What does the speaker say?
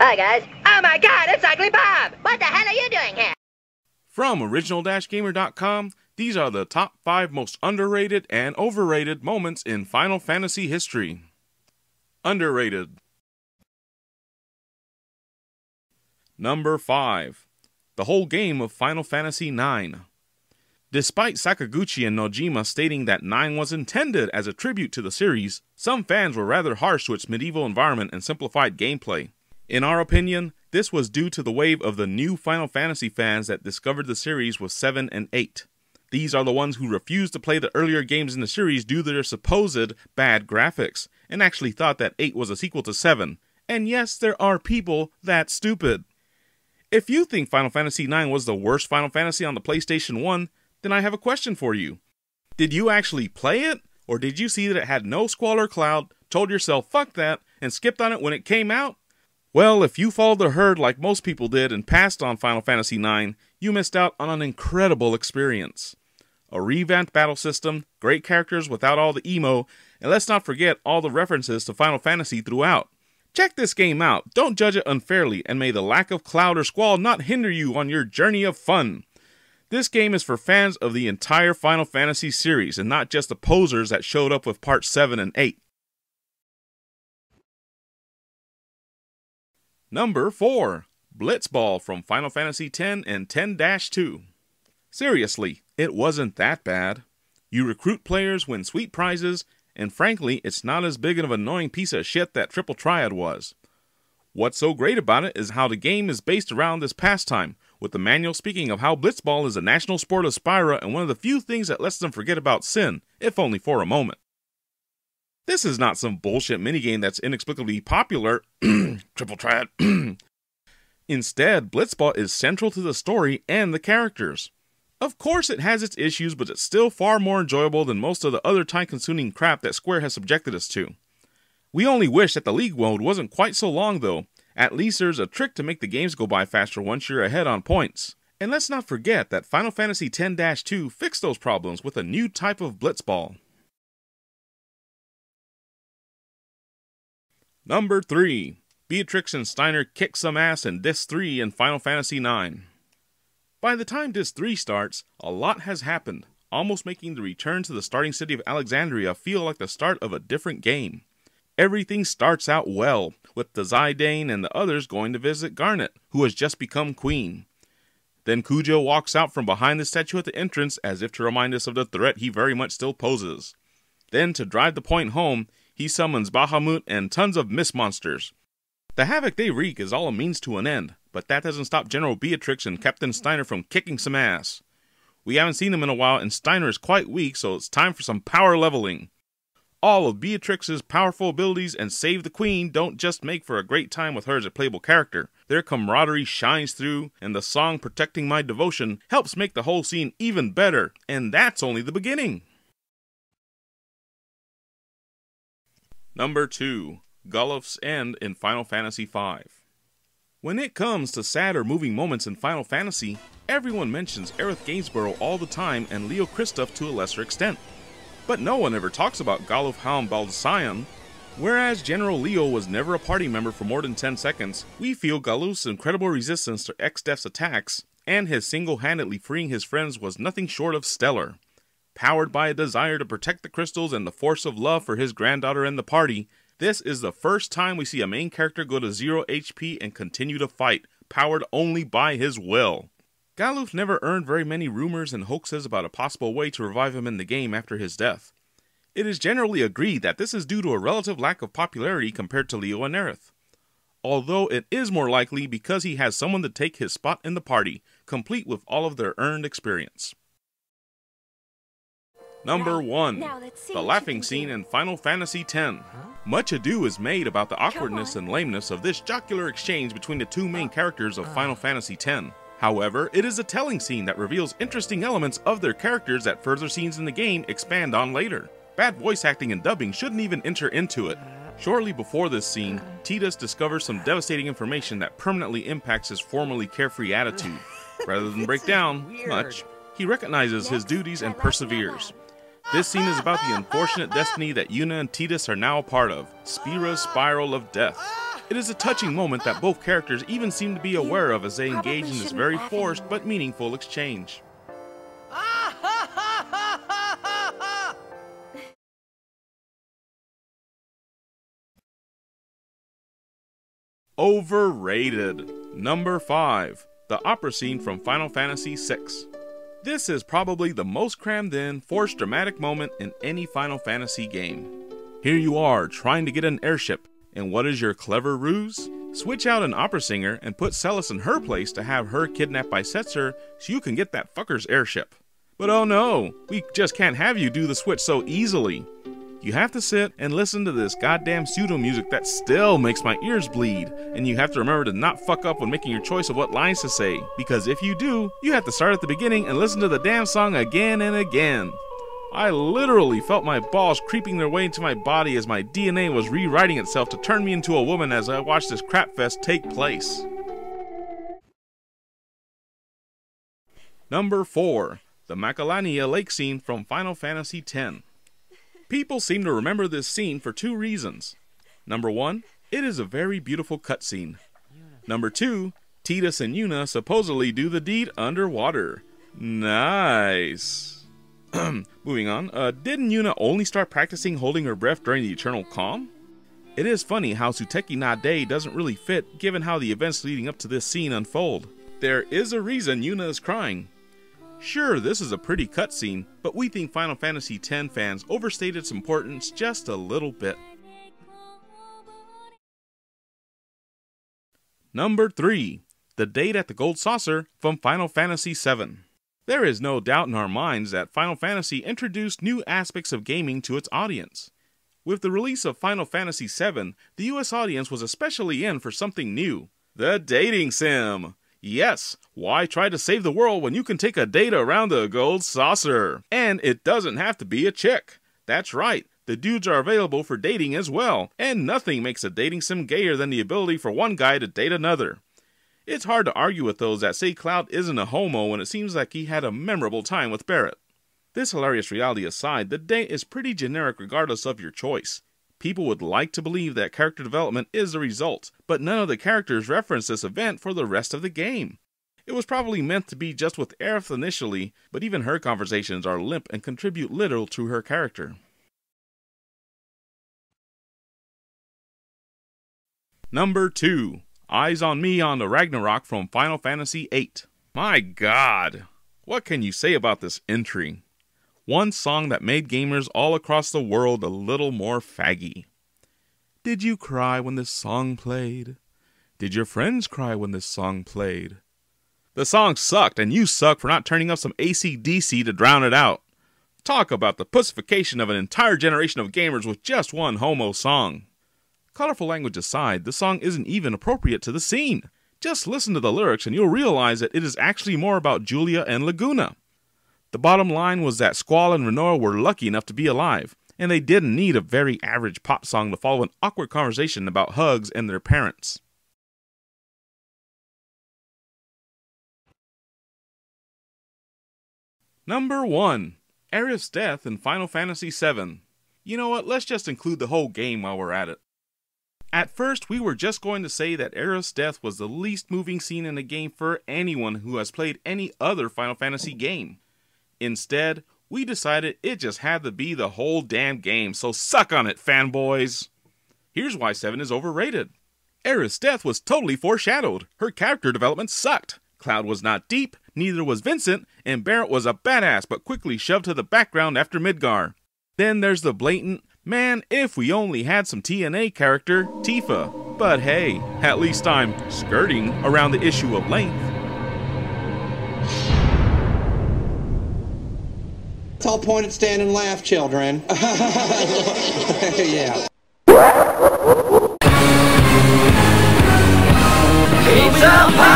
Hi, guys. Oh my god, it's Ugly Bob! What the hell are you doing here? From original-gamer.com, these are the top 5 most underrated and overrated moments in Final Fantasy history. Underrated. Number 5. The whole game of Final Fantasy IX. Despite Sakaguchi and Nojima stating that 9 was intended as a tribute to the series, some fans were rather harsh to its medieval environment and simplified gameplay. In our opinion, this was due to the wave of the new Final Fantasy fans that discovered the series with 7 and 8. These are the ones who refused to play the earlier games in the series due to their supposed bad graphics, and actually thought that 8 was a sequel to 7. And yes, there are people that stupid. If you think Final Fantasy IX was the worst Final Fantasy on the PlayStation 1, then I have a question for you. Did you actually play it, or did you see that it had no squalor cloud, told yourself fuck that, and skipped on it when it came out? Well, if you followed the herd like most people did and passed on Final Fantasy IX, you missed out on an incredible experience. A revamped battle system, great characters without all the emo, and let's not forget all the references to Final Fantasy throughout. Check this game out, don't judge it unfairly, and may the lack of cloud or squall not hinder you on your journey of fun. This game is for fans of the entire Final Fantasy series, and not just the posers that showed up with parts 7 and 8. Number 4. Blitzball from Final Fantasy X and 10-2. Seriously, it wasn't that bad. You recruit players, win sweet prizes, and frankly, it's not as big of an annoying piece of shit that Triple Triad was. What's so great about it is how the game is based around this pastime, with the manual speaking of how Blitzball is a national sport of Spyro and one of the few things that lets them forget about sin, if only for a moment. This is not some bullshit minigame that's inexplicably popular, Triple Triad. Instead, Blitzball is central to the story and the characters. Of course it has its issues, but it's still far more enjoyable than most of the other time-consuming crap that Square has subjected us to. We only wish that the League mode wasn't quite so long though. At least there's a trick to make the games go by faster once you're ahead on points. And let's not forget that Final Fantasy X-2 fixed those problems with a new type of Blitzball. Number 3. Beatrix and Steiner kick some ass in Disc 3 in Final Fantasy IX. By the time Disc 3 starts, a lot has happened, almost making the return to the starting city of Alexandria feel like the start of a different game. Everything starts out well, with the Zidane and the others going to visit Garnet, who has just become queen. Then Kujo walks out from behind the statue at the entrance as if to remind us of the threat he very much still poses. Then, to drive the point home, he summons Bahamut and tons of mist monsters. The havoc they wreak is all a means to an end, but that doesn't stop General Beatrix and Captain Steiner from kicking some ass. We haven't seen them in a while and Steiner is quite weak, so it's time for some power leveling. All of Beatrix's powerful abilities and Save the Queen don't just make for a great time with her as a playable character. Their camaraderie shines through, and the song Protecting My Devotion helps make the whole scene even better, and that's only the beginning. Number 2. Gallows' End in Final Fantasy V. When it comes to sad or moving moments in Final Fantasy, everyone mentions Aerith Gainsborough all the time and Leo Christoph to a lesser extent. But no one ever talks about Galufhound Baldesion. Whereas General Leo was never a party member for more than 10 seconds, we feel Galuf's incredible resistance to X-Death's attacks, and his single-handedly freeing his friends was nothing short of stellar. Powered by a desire to protect the crystals and the force of love for his granddaughter and the party, this is the first time we see a main character go to 0 HP and continue to fight, powered only by his will. Galuf never earned very many rumors and hoaxes about a possible way to revive him in the game after his death. It is generally agreed that this is due to a relative lack of popularity compared to Leo and Aerith. Although it is more likely because he has someone to take his spot in the party, complete with all of their earned experience. Number 1. The laughing scene in Final Fantasy X. Much ado is made about the awkwardness and lameness of this jocular exchange between the two main characters of Final Fantasy X. However, it is a telling scene that reveals interesting elements of their characters that further scenes in the game expand on later. Bad voice acting and dubbing shouldn't even enter into it. Shortly before this scene, Tidus discovers some devastating information that permanently impacts his formerly carefree attitude. Rather than break down much, he recognizes his duties and perseveres. This scene is about the unfortunate destiny that Yuna and Tidus are now a part of, Spira's spiral of death. It is a touching moment that both characters even seem to be aware of as they engage in this very forced but meaningful exchange. Overrated. Number 5. The opera scene from Final Fantasy VI. This is probably the most crammed in, forced dramatic moment in any Final Fantasy game. Here you are, trying to get an airship, and what is your clever ruse? Switch out an opera singer and put Celis in her place to have her kidnapped by Setzer so you can get that fucker's airship. But oh no, we just can't have you do the switch so easily. You have to sit and listen to this goddamn pseudo music that still makes my ears bleed, and you have to remember to not fuck up when making your choice of what lines to say, because if you do, you have to start at the beginning and listen to the damn song again and again. I literally felt my balls creeping their way into my body as my DNA was rewriting itself to turn me into a woman as I watched this crapfest take place. Number 4. The Macalania Lake scene from Final Fantasy X. People seem to remember this scene for 2 reasons. Number 1, it is a very beautiful cutscene. Number 2, Tidus and Yuna supposedly do the deed underwater. Nice. Moving on, didn't Yuna only start practicing holding her breath during the Eternal Calm? It is funny how Suteki Nade doesn't really fit given how the events leading up to this scene unfold. There is a reason Yuna is crying. Sure, this is a pretty cutscene, but we think Final Fantasy X fans overstated its importance just a little bit. Number 3. The date at the Gold Saucer from Final Fantasy VII. There is no doubt in our minds that Final Fantasy introduced new aspects of gaming to its audience. With the release of Final Fantasy VII, the US audience was especially in for something new. The dating sim! Yes, why try to save the world when you can take a date around the Gold Saucer? And it doesn't have to be a chick. That's right, the dudes are available for dating as well, and nothing makes a dating sim gayer than the ability for one guy to date another. It's hard to argue with those that say Cloud isn't a homo when it seems like he had a memorable time with Barret. This hilarious reality aside, the date is pretty generic regardless of your choice. People would like to believe that character development is the result, but none of the characters reference this event for the rest of the game. It was probably meant to be just with Aerith initially, but even her conversations are limp and contribute little to her character. Number 2. Eyes on Me on the Ragnarok from Final Fantasy VIII. My god! What can you say about this entry? One song that made gamers all across the world a little more faggy. Did you cry when this song played? Did your friends cry when this song played? The song sucked, and you suck for not turning up some AC/DC to drown it out. Talk about the pussification of an entire generation of gamers with just one homo song. Colorful language aside, the song isn't even appropriate to the scene. Just listen to the lyrics and you'll realize that it is actually more about Julia and Laguna. The bottom line was that Squall and Renoir were lucky enough to be alive, and they didn't need a very average pop song to follow an awkward conversation about hugs and their parents. Number 1. Eris Death in Final Fantasy VII. You know what, let's just include the whole game while we're at it. At first, we were just going to say that Eris Death was the least moving scene in the game for anyone who has played any other Final Fantasy game. Instead, we decided it just had to be the whole damn game, so suck on it, fanboys! Here's why 7 is overrated. Eris Death was totally foreshadowed. Her character development sucked. Cloud was not deep, neither was Vincent, and Barret was a badass but quickly shoved to the background after Midgar. Then there's the blatant, man, if we only had some TNA character, Tifa. But hey, at least I'm skirting around the issue of length. Let's all point at Stan and laugh, children. Yeah. Pizza Pie!